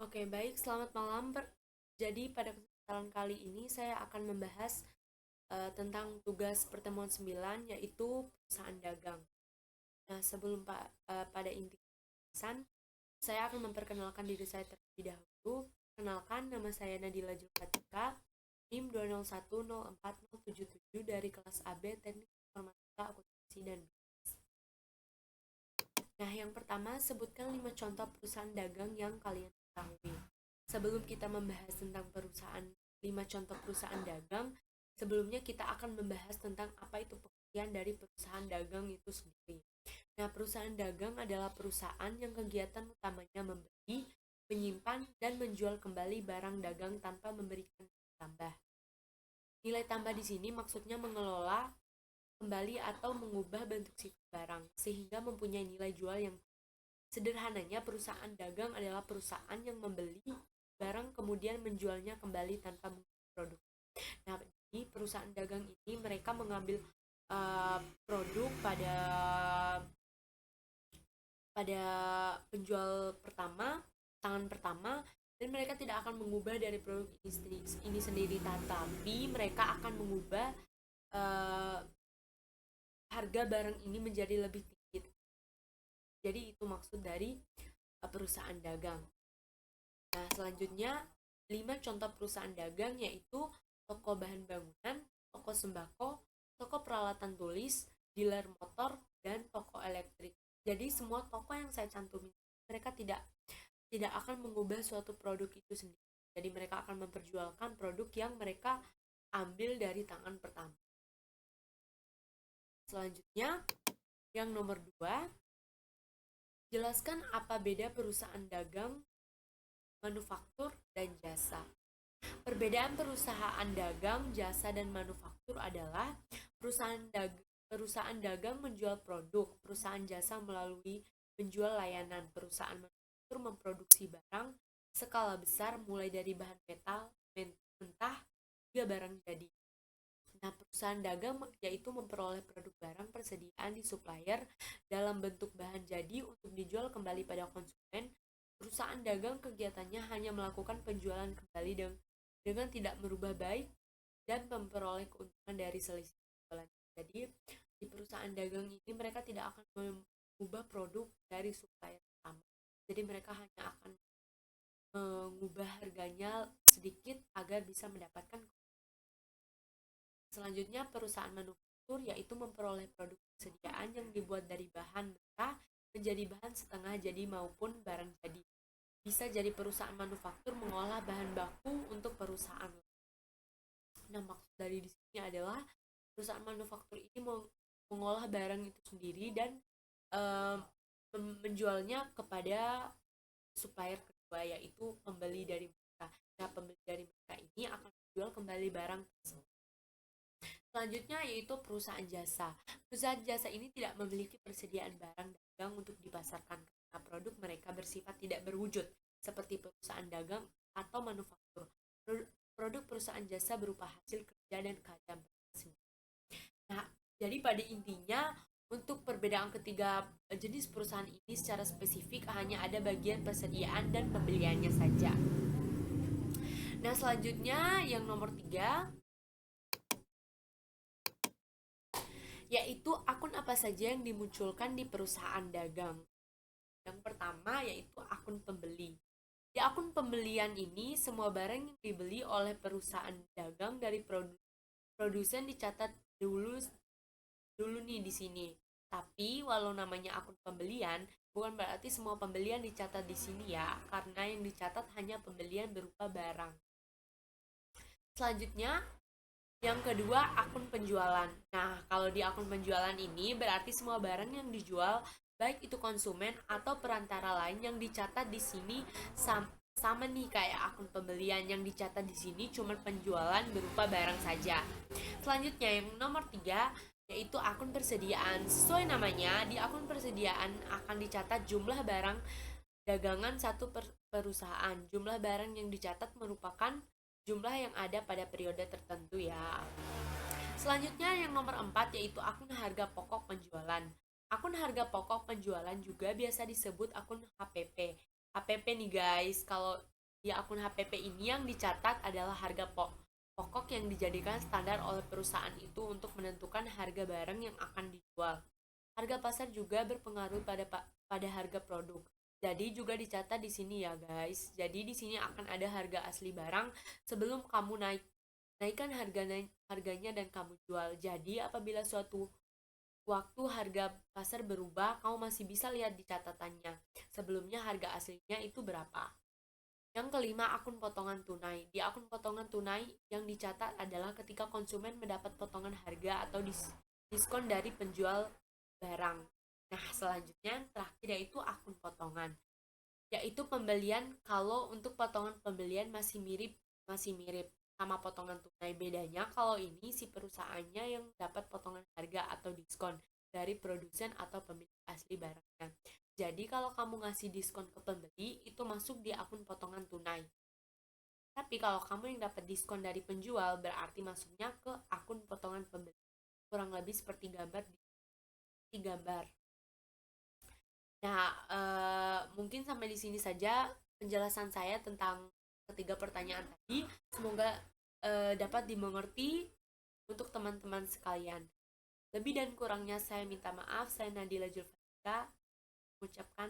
Oke, baik. Selamat malam. Jadi pada kesempatan kali ini saya akan membahas tentang tugas pertemuan 9 yaitu perusahaan dagang. Nah, sebelum pada inti pembahasan, saya akan memperkenalkan diri saya terlebih dahulu. Kenalkan, nama saya Nadila Julfatika, NIM 2010477 dari kelas AB Teknik Informatika Akuntansi dan Bisnis. Nah, yang pertama, sebutkan 5 contoh perusahaan dagang yang kalian ketahui. Sebelum kita membahas tentang 5 contoh perusahaan dagang, sebelumnya kita akan membahas tentang apa itu pengertian dari perusahaan dagang itu sendiri. Nah, perusahaan dagang adalah perusahaan yang kegiatan utamanya membeli, menyimpan, dan menjual kembali barang dagang tanpa memberikan nilai tambah. Nilai tambah di sini maksudnya mengelola kembali atau mengubah bentuk situs barang sehingga mempunyai nilai jual yang sederhananya perusahaan dagang adalah perusahaan yang membeli barang kemudian menjualnya kembali tanpa mengubah produk. Nah, jadi perusahaan dagang ini mereka mengambil produk pada penjual pertama, tangan pertama, dan mereka tidak akan mengubah dari produk ini sendiri, tetapi mereka akan mengubah uh, harga barang ini menjadi lebih tinggi. Jadi itu maksud dari perusahaan dagang. Nah, selanjutnya 5 contoh perusahaan dagang yaitu toko bahan bangunan, toko sembako, toko peralatan tulis, dealer motor, dan toko elektrik. Jadi semua toko yang saya cantumin mereka tidak akan mengubah suatu produk itu sendiri. Jadi mereka akan memperjualkan produk yang mereka ambil dari tangan pertama. Selanjutnya, yang nomor 2, jelaskan apa beda perusahaan dagang, manufaktur, dan jasa. Perbedaan perusahaan dagang, jasa, dan manufaktur adalah perusahaan dagang menjual produk, perusahaan jasa melalui menjual layanan, perusahaan manufaktur memproduksi barang skala besar mulai dari bahan metal, mentah, hingga barang jadi. Nah, perusahaan dagang yaitu memperoleh produk barang persediaan di supplier dalam bentuk bahan jadi untuk dijual kembali pada konsumen. Perusahaan dagang kegiatannya hanya melakukan penjualan kembali dengan tidak merubah baik dan memperoleh keuntungan dari selisih penjualan. Jadi, di perusahaan dagang ini mereka tidak akan mengubah produk dari supplier pertama. Jadi, mereka hanya akan mengubah harganya sedikit agar bisa mendapatkan. Selanjutnya, perusahaan manufaktur yaitu memperoleh produk persediaan yang dibuat dari bahan mentah menjadi bahan setengah jadi maupun barang jadi. Bisa jadi perusahaan manufaktur mengolah bahan baku untuk perusahaan. Nah, maksud dari di sini adalah perusahaan manufaktur ini mengolah barang itu sendiri dan menjualnya kepada supplier kedua yaitu pembeli dari mereka. Nah, pembeli dari mereka ini akan menjual kembali barang tersebut. Selanjutnya yaitu perusahaan jasa. Perusahaan jasa ini tidak memiliki persediaan barang dagang untuk dipasarkan karena produk mereka bersifat tidak berwujud seperti perusahaan dagang atau manufaktur. Produk perusahaan jasa berupa hasil kerja dan keahlian sendiri. Nah, jadi pada intinya untuk perbedaan ketiga jenis perusahaan ini secara spesifik hanya ada bagian persediaan dan pembeliannya saja. Nah, selanjutnya yang nomor 3 yaitu akun apa saja yang dimunculkan di perusahaan dagang. Yang pertama yaitu akun pembeli. Di akun pembelian ini, semua barang yang dibeli oleh perusahaan dagang dari produsen dicatat dulu nih di sini. Tapi walau namanya akun pembelian, bukan berarti semua pembelian dicatat di sini ya, karena yang dicatat hanya pembelian berupa barang. Selanjutnya, yang kedua, akun penjualan. Nah, kalau di akun penjualan ini berarti semua barang yang dijual, baik itu konsumen atau perantara lain yang dicatat di sini sama nih kayak akun pembelian yang dicatat di sini cuma penjualan berupa barang saja. Selanjutnya yang nomor 3 yaitu akun persediaan. Sesuai namanya, di akun persediaan akan dicatat jumlah barang dagangan satu perusahaan. Jumlah barang yang dicatat merupakan jumlah yang ada pada periode tertentu ya. Selanjutnya yang nomor 4 yaitu akun harga pokok penjualan. Akun harga pokok penjualan juga biasa disebut akun HPP. HPP nih guys, kalau Di akun HPP ini yang dicatat adalah harga pokok yang dijadikan standar oleh perusahaan itu untuk menentukan harga barang yang akan dijual. Harga pasar juga berpengaruh pada harga produk. Jadi juga dicatat di sini ya guys. Jadi di sini akan ada harga asli barang sebelum kamu naikkan harganya dan kamu jual. Jadi apabila suatu waktu harga pasar berubah, kamu masih bisa lihat di catatannya. Sebelumnya harga aslinya itu berapa. Yang kelima, akun potongan tunai. Di akun potongan tunai yang dicatat adalah ketika konsumen mendapat potongan harga atau diskon dari penjual barang. Nah, selanjutnya terakhir yaitu akun potongan, yaitu pembelian. Kalau untuk potongan pembelian masih mirip sama potongan tunai. Bedanya kalau ini si perusahaannya yang dapat potongan harga atau diskon dari produsen atau pemilik asli barangnya. Jadi kalau kamu ngasih diskon ke pembeli itu masuk di akun potongan tunai. Tapi kalau kamu yang dapat diskon dari penjual berarti masuknya ke akun potongan pembeli. Kurang lebih seperti di gambar. Nah, mungkin sampai di sini saja penjelasan saya tentang ketiga pertanyaan tadi. Semoga dapat dimengerti untuk teman-teman sekalian. Lebih dan kurangnya saya minta maaf. Saya Nadila Julfika mengucapkan